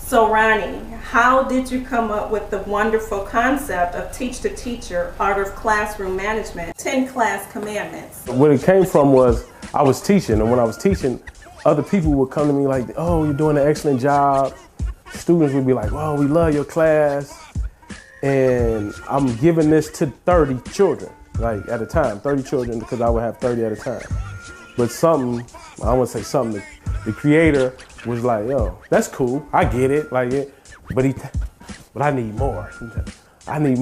So Ronnie, how did you come up with the wonderful concept of Teach the Teacher, Art of Classroom Management, 10 Class Commandments? Where it came from was I was teaching, and when I was teaching, other people would come to me like, oh, you're doing an excellent job. Students would be like, oh, we love your class. And I'm giving this to 30 children, like at a time, 30 children, because I would have 30 at a time. But something, I wouldn't say something, the creator was like, yo, that's cool, I get it, like it, but I need more.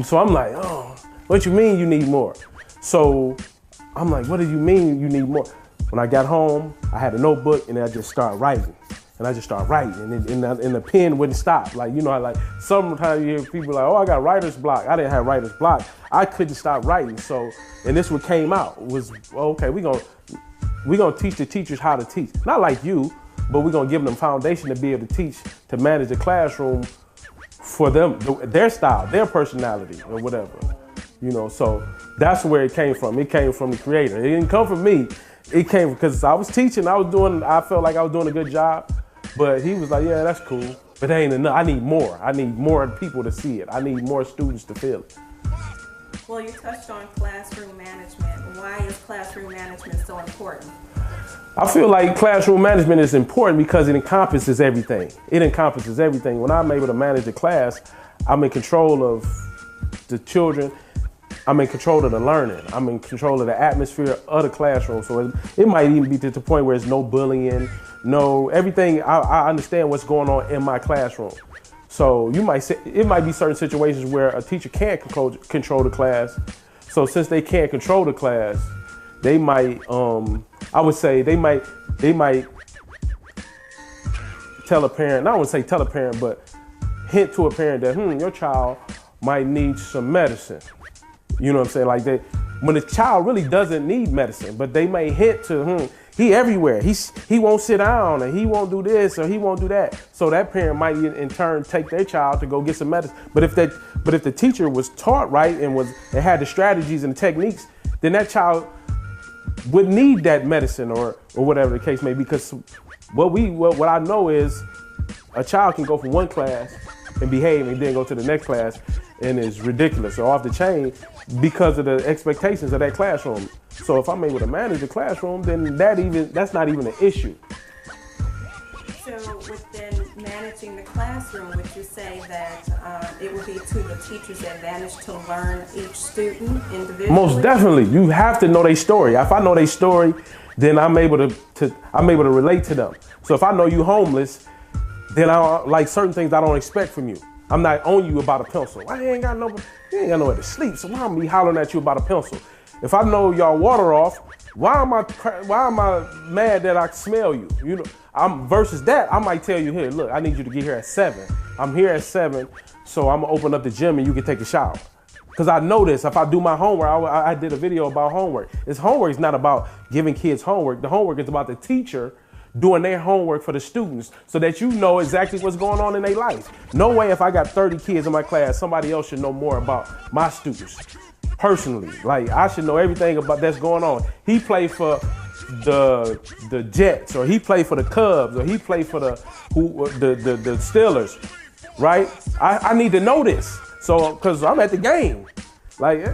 So I'm like, oh, what you mean you need more? So I'm like, what do you mean you need more? When I got home, I had a notebook and I just started writing. And I just started writing, and the pen wouldn't stop. Like, you know, like sometimes you hear people like, oh, I got writer's block. I didn't have writer's block. I couldn't stop writing. So, and this what came out was, okay, we're gonna teach the teachers how to teach. Not like you, but we're gonna give them foundation to be able to teach, to manage the classroom for them, their style, their personality, or whatever. You know, so that's where it came from. It came from the creator. It didn't come from me. It came because I was teaching. I felt like I was doing a good job. But he was like, yeah, that's cool, but that ain't enough. I need more. I need more people to see it. I need more students to feel it. Well, you touched on classroom management. Why is classroom management so important? I feel like classroom management is important because it encompasses everything. It encompasses everything. When I'm able to manage a class, I'm in control of the children. I'm in control of the learning. I'm in control of the atmosphere of the classroom. So it might even be to the point where there's no bullying, no everything. I understand what's going on in my classroom. So you might say, it might be certain situations where a teacher can't control the class. So since they can't control the class, they might, I would say they might tell a parent, I wouldn't say tell a parent, but hint to a parent that, your child might need some medicine. You know what I'm saying? Like when the child really doesn't need medicine, but they may hint to, he everywhere. He won't sit down, and he won't do this, or he won't do that. So that parent might in turn take their child to go get some medicine. But if the teacher was taught right and had the strategies and the techniques, then that child would need that medicine or whatever the case may be. Because what I know is a child can go from one class and behave and then go to the next class and it's ridiculous or off the chain because of the expectations of that classroom. So if I'm able to manage the classroom, then that's not even an issue. So within managing the classroom, would you say that it would be to the teacher's advantage to learn each student individually? Most definitely. You have to know their story. If I know their story, then I'm able to relate to them. So if I know you homeless, then like certain things I don't expect from you. I'm not on you about a pencil. You ain't got nowhere to sleep, so why am I be hollering at you about a pencil? If I know y'all water off, why am I mad that I smell you? You know, versus that, I might tell you, here, look, I need you to get here at 7. I'm here at 7, so I'm gonna open up the gym and you can take a shower. Because I know this, if I do my homework, I did a video about homework. Homework is not about giving kids homework. The homework is about the teacher doing their homework for the students so that you know exactly what's going on in their life. No way if I got 30 kids in my class, somebody else should know more about my students. Personally, like I should know everything about that's going on. He played for the Jets, or he played for the Cubs, or he played for the Steelers, right? I need to know this, so because I'm at the game, like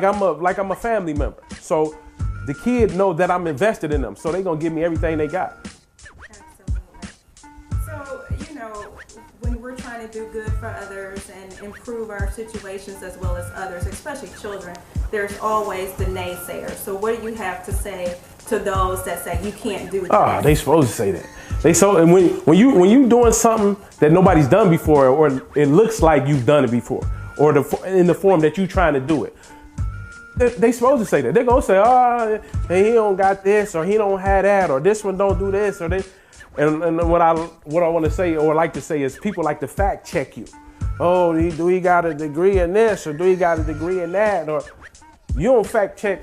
I'm a family member. So the kid know that I'm invested in them, so they gonna give me everything they got. Absolutely. So when we're trying to do good for others and improve our situations as well as others, especially children, there's always the naysayers. So what do you have to say to those that say you can't do that? They supposed to say that. And when you doing something that nobody's done before, or it looks like you've done it before, or in the form that you trying to do it, they supposed to say that. They're gonna say, and he don't got this, or he don't have that, or this one don't do this, or this. And what I want to say or like to say is people like to fact check you. Oh, do he got a degree in this, or do he got a degree in that? Or you don't fact check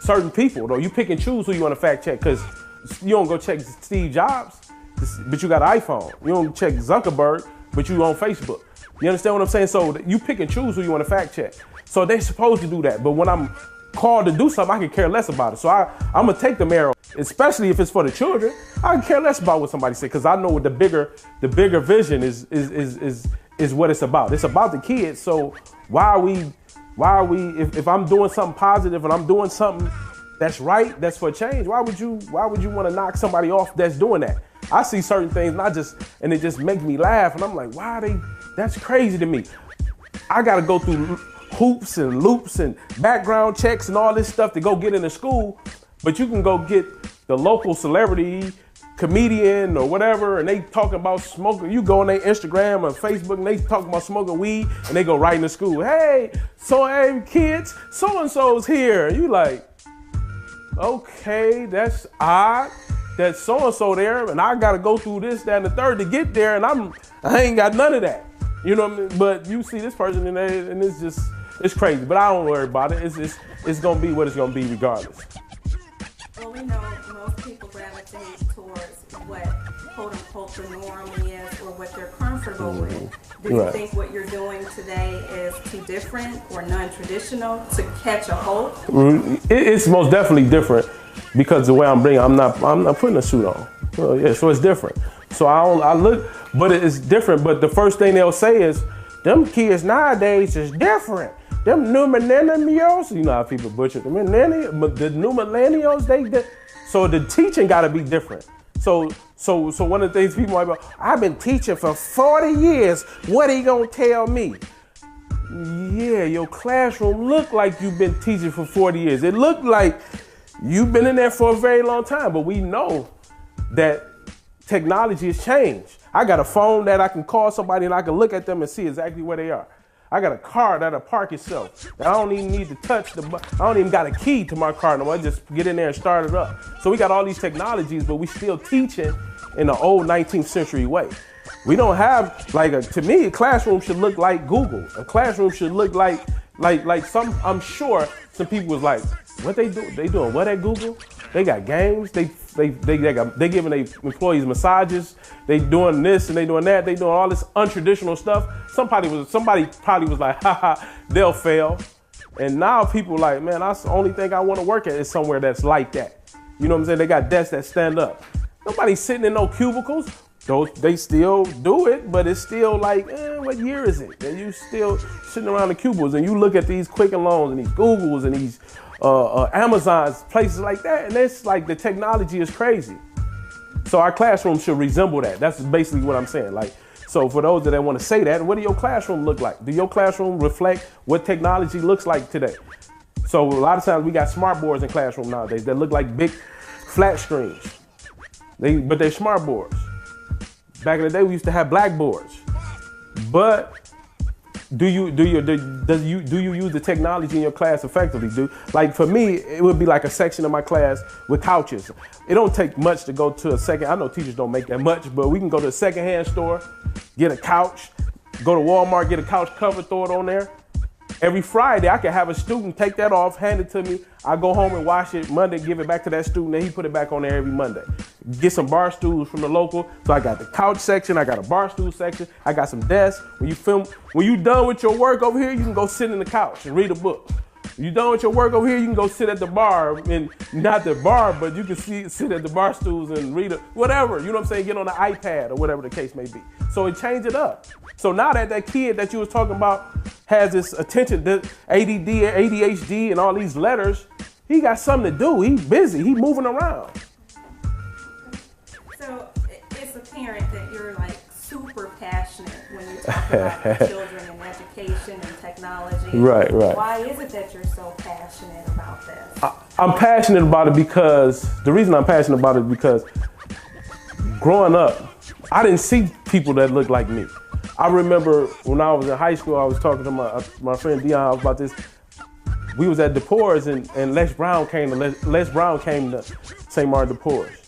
certain people, though. You pick and choose who you want to fact check, because you don't go check Steve Jobs, but you got an iPhone. You don't check Zuckerberg, but you on Facebook. You understand what I'm saying? So you pick and choose who you want to fact check. So they're supposed to do that. But when I'm called to do something, I can care less about it. So I'm gonna take them arrow. especially if it's for the children. I care less about what somebody said, because I know what the bigger vision is what it's about. It's about the kids. So why are we if I'm doing something positive and I'm doing something that's right, that's for change, why would you want to knock somebody off that's doing that? I see certain things and it just makes me laugh, and I'm like, why are they, that's crazy to me. I gotta go through hoops and loops and background checks and all this stuff to go get into school, but you can go get the local celebrity, comedian or whatever, and they talking about smoking. You go on their Instagram or Facebook and they talking about smoking weed, and they go right into school. Hey kids, so-and-so's here. And you like, okay, that's odd. That's so-and-so there, and I gotta go through this, that, and the third to get there, and I ain't got none of that. You know what I mean? But you see this person in there, and it's crazy. But I don't worry about it. It's gonna be what it's gonna be regardless. Well, we know most people gravitate towards what quote unquote the norm is, or what they're comfortable with. Do you think what you're doing today is too different or non-traditional to catch a hold? It's most definitely different, because the way I'm bringing, I'm not putting a suit on. So it's different. So I look, but it's different. But the first thing they'll say is, them kids nowadays is different. Them new millennials, you know how people butcher the new millennials, so the teaching got to be different. So one of the things people might be, I've been teaching for 40 years. What are you gonna tell me? Yeah, your classroom looked like you've been teaching for 40 years. It looked like you've been in there for a very long time, but we know that technology has changed. I got a phone that I can call somebody and I can look at them and see exactly where they are. I got a car that'll park itself. I don't even need to touch I don't even got a key to my car no more. I just get in there and start it up. So we got all these technologies, but we still teaching in the old 19th century way. We don't have, to me, a classroom should look like Google. A classroom should look like some, I'm sure some people was like, what they do? They doing what at Google? They got games. They giving their employees massages. They doing this and they doing that. They doing all this untraditional stuff. Somebody probably was like, haha, they'll fail. And now people like, man, that's the only thing I want to work at is somewhere that's like that. You know what I'm saying? They got desks that stand up. Nobody's sitting in no cubicles. They still do it, but it's still like, what year is it? And you still sitting around the cubicles, and you look at these Quicken Loans and these Googles and these Amazons, places like that, and it's like the technology is crazy. So our classroom should resemble that. That's basically what I'm saying. So for those that want to say that, what do your classroom look like? Do your classroom reflect what technology looks like today? So a lot of times we got smart boards in classroom nowadays that look like big flat screens. But they're smart boards. Back in the day, we used to have blackboards. But do you use the technology in your class effectively? Like for me, it would be like a section of my class with couches. It don't take much to go to a second. I know teachers don't make that much, but we can go to a secondhand store, get a couch, go to Walmart, get a couch cover, throw it on there. Every Friday, I can have a student take that off, hand it to me. I go home and wash it Monday, give it back to that student, and he put it back on there every Monday. Get some bar stools from the local. So I got the couch section, I got a bar stool section, I got some desks. When you done with your work over here, you can go sit in the couch and read a book. When you done with your work over here, you can go sit at the bar, and not the bar, but you can sit at the bar stools and read whatever, you know what I'm saying, get on the iPad or whatever the case may be. So it changed it up. So now that kid that you was talking about has this attention, ADD, ADHD, and all these letters, he got something to do. He's busy. He's moving around. So it's apparent that you're like super passionate when you talk about children and education and technology. Right. Why is it that you're so passionate about this? I'm passionate about it because, the reason I'm passionate about it is because growing up, I didn't see people that looked like me. I remember when I was in high school, I was talking to my friend Dion about this. We was at DePores and Les Brown came to St. Martin DePores.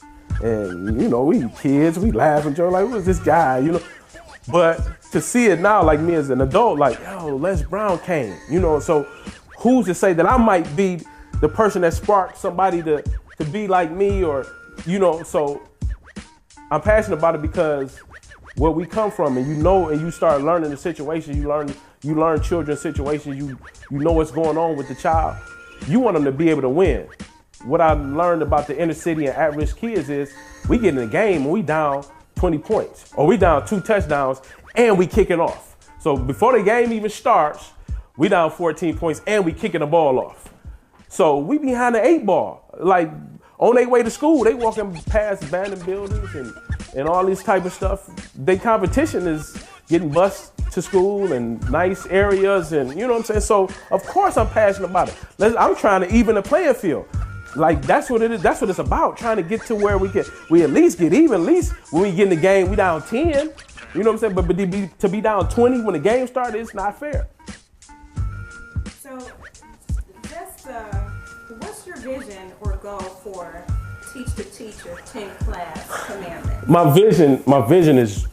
And, you know, we kids, we laugh and joke, like, who's this guy, you know? But to see it now, like me as an adult, like, yo, Les Brown came, you know? So who's to say that I might be the person that sparked somebody to be like me, or, you know? So I'm passionate about it because where we come from, and you know, and you start learning the situation, you learn children's situations, you know what's going on with the child. You want them to be able to win. what I learned about the inner city and at-risk kids is we get in a game and we down 20 points, or we down 2 touchdowns and we kicking off. So before the game even starts, we down 14 points and we kicking the ball off. So we behind the 8 ball, like on their way to school, they walking past abandoned buildings and all this type of stuff. Their competition is getting bused to school and nice areas, and you know what I'm saying? So of course I'm passionate about it. I'm trying to even the playing field. Like that's what it is. That's what it's about. Trying to get to where we at least get even. At least when we get in the game, we down 10. You know what I'm saying? But to be down 20 when the game started, it's not fair. So, just what's your vision or goal for Teach the Teacher 10 class commandment? My vision is.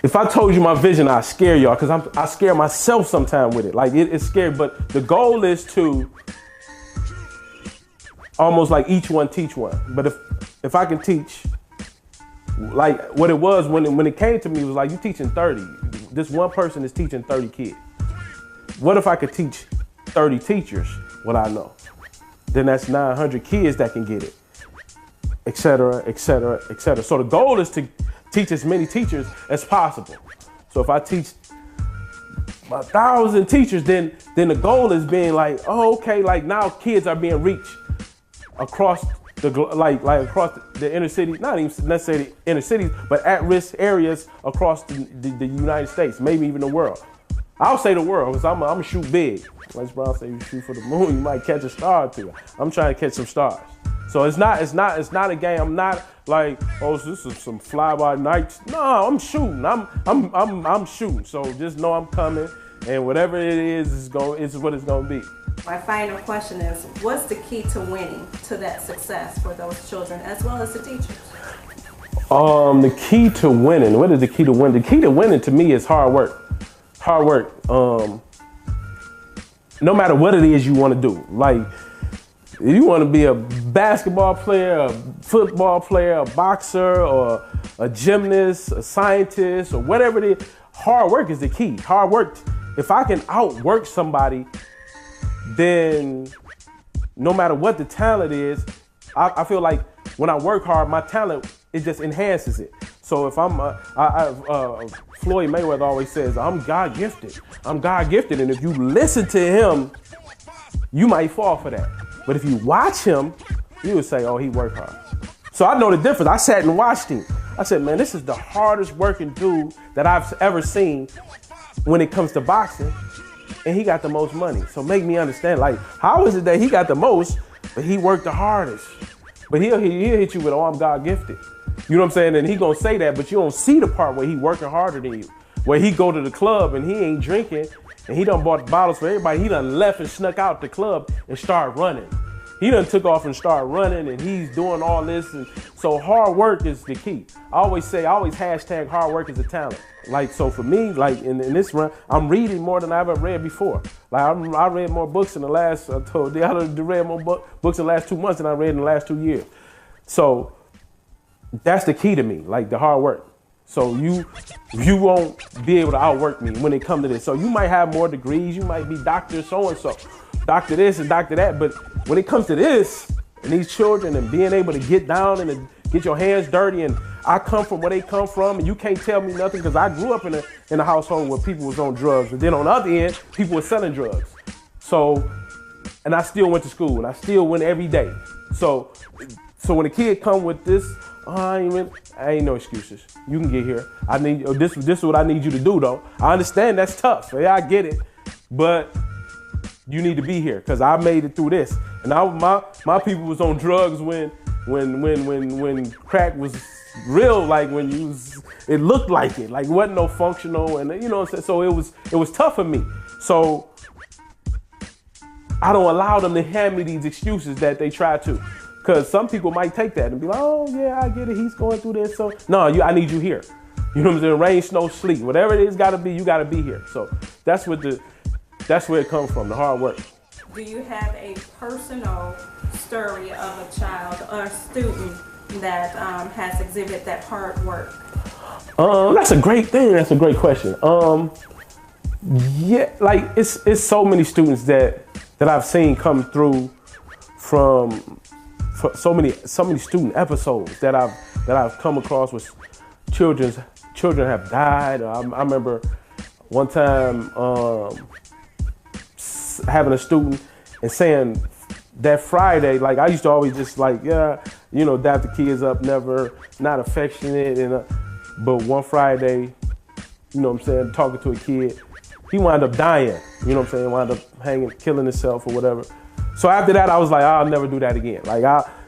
If I told you my vision, I'd scare y'all, because I scare myself sometimes with it. Like it's scary, but the goal is to almost like each one teach one. But if I can teach, like what it was when it came to me, it was like you teaching 30. This one person is teaching 30 kids. What if I could teach 30 teachers what I know? Then that's 900 kids that can get it, et cetera, et cetera, et cetera. So the goal is to teach as many teachers as possible. So if I teach 1,000 teachers, then the goal is being like, oh, okay, like now kids are being reached across the across the inner city, not even necessarily inner cities, but at-risk areas across the United States, maybe even the world. I'll say the world, because I'm gonna shoot big. Les Brown say you shoot for the moon, you might catch a star or two. I'm trying to catch some stars. So it's not a game. I'm not like, oh, this is some fly-by-night. No, I'm shooting. I'm shooting. So just know I'm coming, and whatever it is what it's gonna be. My final question is, what's the key to winning to that success for those children as well as the teachers? The key to winning. What is the key to winning? The key to winning to me is hard work. Hard work. No matter what it is you want to do, like if you want to be a basketball player, a football player, a boxer, or a gymnast, a scientist, or whatever it is, hard work is the key. Hard work. If I can outwork somebody, then no matter what the talent is, I feel like when I work hard, my talent, it just enhances it. So if I'm, Floyd Mayweather always says, I'm God gifted. I'm God gifted. And if you listen to him, you might fall for that. But if you watch him, you would say, oh, he worked hard. So I know the difference. I sat and watched him. I said, man, this is the hardest working dude that I've ever seen when it comes to boxing. And he got the most money. So make me understand, like, how is it that he got the most, but he worked the hardest? But he'll hit you with, oh, I'm God gifted. You know what I'm saying? And he gonna say that, but you don't see the part where he working harder than you. Where he go to the club and he ain't drinking, and he done bought bottles for everybody. He done left and snuck out the club and started running. He done took off and started running, and he's doing all this. And so hard work is the key. I always hashtag hard work is a talent. Like, so for me, like in this run, I'm reading more than I ever read before. Like I read more books in the last, I read more books in the last 2 months than I read in the last 2 years. So that's the key to me, like the hard work. So you won't be able to outwork me when it comes to this. So you might have more degrees, you might be Dr. so-and-so, Dr. this and Dr. that, but when it comes to this and these children and being able to get down and to get your hands dirty, and I come from where they come from, and you can't tell me nothing because I grew up in a household where people was on drugs, and then on the other end, people were selling drugs. So, and I still went to school, and I still went every day. So when a kid come with this, I ain't no excuses. You can get here. This is what I need you to do, though. I understand that's tough. Yeah, I get it, but you need to be here because I made it through this. And my people was on drugs when crack was real, like it looked like it, like it wasn't no functional, and you know what I'm saying? So it was tough for me. So I don't allow them to hand me these excuses that they try to. Because some people might take that and be like, oh yeah, I get it, he's going through this. So no, I need you here. You know what I'm saying? Rain, snow, sleet, whatever it is gotta be, you gotta be here. So that's where it comes from, the hard work. Do you have a personal story of a child or a student that has exhibited that hard work? That's a great thing. That's a great question. Yeah, like it's so many students that I've seen come through so many student episodes that I've come across with children have died. I remember one time having a student and saying that Friday, like I used to always just like, yeah, you know, dap the kids up, not affectionate, but one Friday, you know what I'm saying, talking to a kid, he wound up dying, you know what I'm saying, wound up killing himself or whatever. So after that, I was like, I'll never do that again. Like,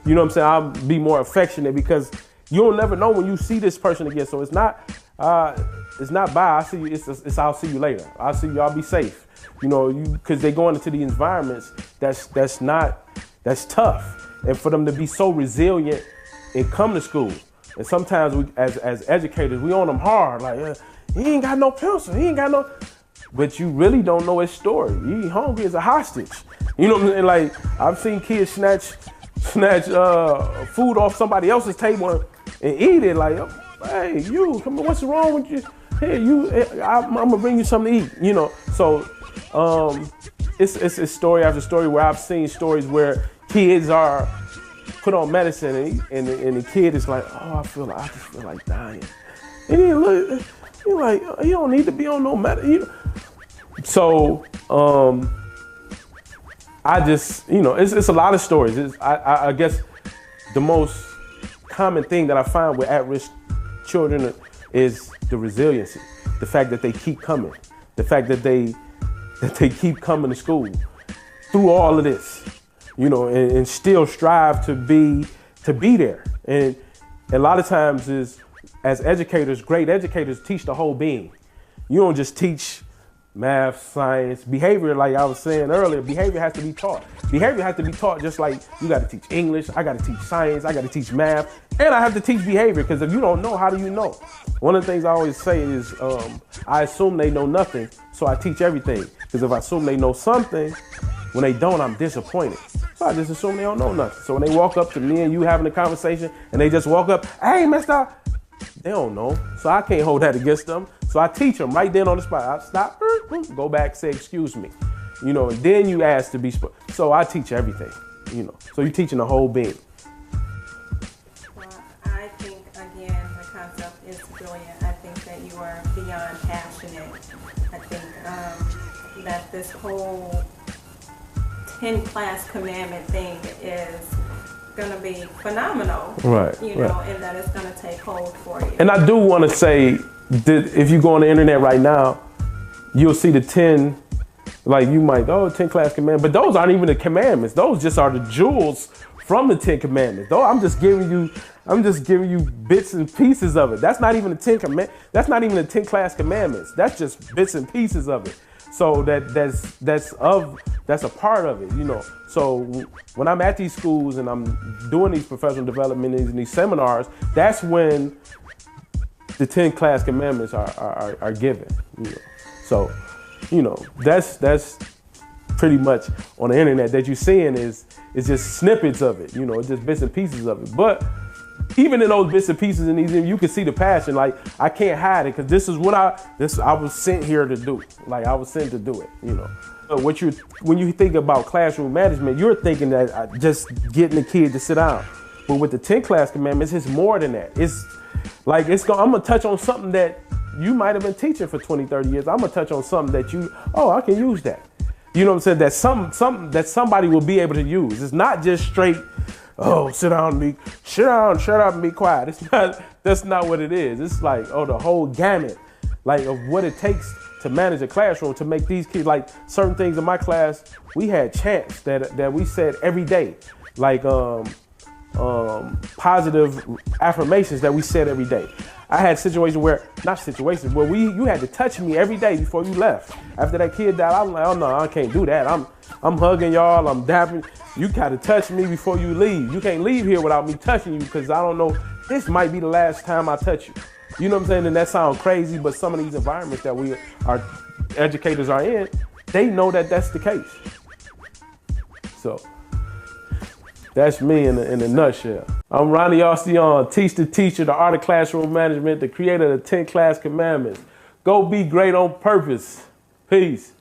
you know what I'm saying, I'll be more affectionate because you'll never know when you see this person again. So it's not bye. I see you. It's I'll see you later. I'll see you. I'll be safe. You know, because they're going into the environments that's tough, and for them to be so resilient and come to school. And sometimes we, as educators, we on them hard. Like, he ain't got no pencil. He ain't got no. But you really don't know his story. He hungry as a hostage. You know what I'm saying? Like, I've seen kids snatch food off somebody else's table and eat it. Like, hey, you, come on, what's wrong with you? Hey, I'm gonna bring you something to eat. You know, so it's story after story where I've seen stories where kids are put on medicine and the kid is like, oh, I just feel like dying. And he look, you're like, you don't need to be on no medicine. You know? So I just, you know, it's a lot of stories. I guess the most common thing that I find with at-risk children is the resiliency, the fact that they keep coming, the fact that they keep coming to school through all of this, you know, and still strive to be there. And a lot of times as educators, great educators teach the whole being. You don't just teach math, science, behavior. Like I was saying earlier, behavior has to be taught. Behavior has to be taught just like you got to teach English, I got to teach science, I got to teach math, and I have to teach behavior, because if you don't know, how do you know? One of the things I always say is, I assume they know nothing, so I teach everything. Because if I assume they know something, when they don't, I'm disappointed. So I just assume they don't know nothing. So when they walk up to me and you having a conversation and they just walk up, hey, mister, they don't know. So I can't hold that against them. So I teach them right then on the spot. I stop, go back, say, excuse me. You know, and then you ask to be, so I teach everything, you know. So you're teaching the whole being. Well, I think, again, the concept is brilliant. I think that you are beyond passionate. I think that this whole 10 class commandment thing is going to be phenomenal, right? You know, and that it's going to take hold for you. And I do want to say that if you go on the internet right now, you'll see the 10, like you might, 10 class commandments, but those aren't even the commandments. Those just are the jewels from the 10 commandments. Though I'm just giving you bits and pieces of it. That's not even the that's not even the 10 class commandments. That's just bits and pieces of it. So that's a part of it, you know. So when I'm at these schools and I'm doing these professional development and these seminars, that's when the 10 class commandments are given, you know. So, you know, that's pretty much on the internet that you're seeing is just snippets of it, you know, just bits and pieces of it. But even in those bits and pieces in these, you can see the passion. Like, I can't hide it, because this is what I was sent here to do. Like, I was sent to do it, you know. When you think about classroom management, you're thinking that just getting the kid to sit down. But with the 10 class commandments, it's more than that. It's like, I'm gonna touch on something that you might have been teaching for 20, 30 years. I'm gonna touch on something that I can use that. You know what I'm saying? That something that somebody will be able to use. It's not just straight, sit down, shut up and be quiet. That's not what it is. It's like, the whole gamut, like, of what it takes to manage a classroom, to make these kids, like, certain things in my class, we had chants that we said every day, like positive affirmations that we said every day. I had situations where you had to touch me every day before you left. After that kid died, I'm like, oh no, I can't do that. I'm hugging y'all, I'm dapping. You gotta touch me before you leave. You can't leave here without me touching you, because I don't know, this might be the last time I touch you. You know what I'm saying? And that sounds crazy, but some of these environments that our educators are in, they know that that's the case. So that's me in a nutshell. I'm Ronnie Austion, Teach the Teacher, the art of classroom management, the creator of the 10 class commandments. Go be great on purpose. Peace.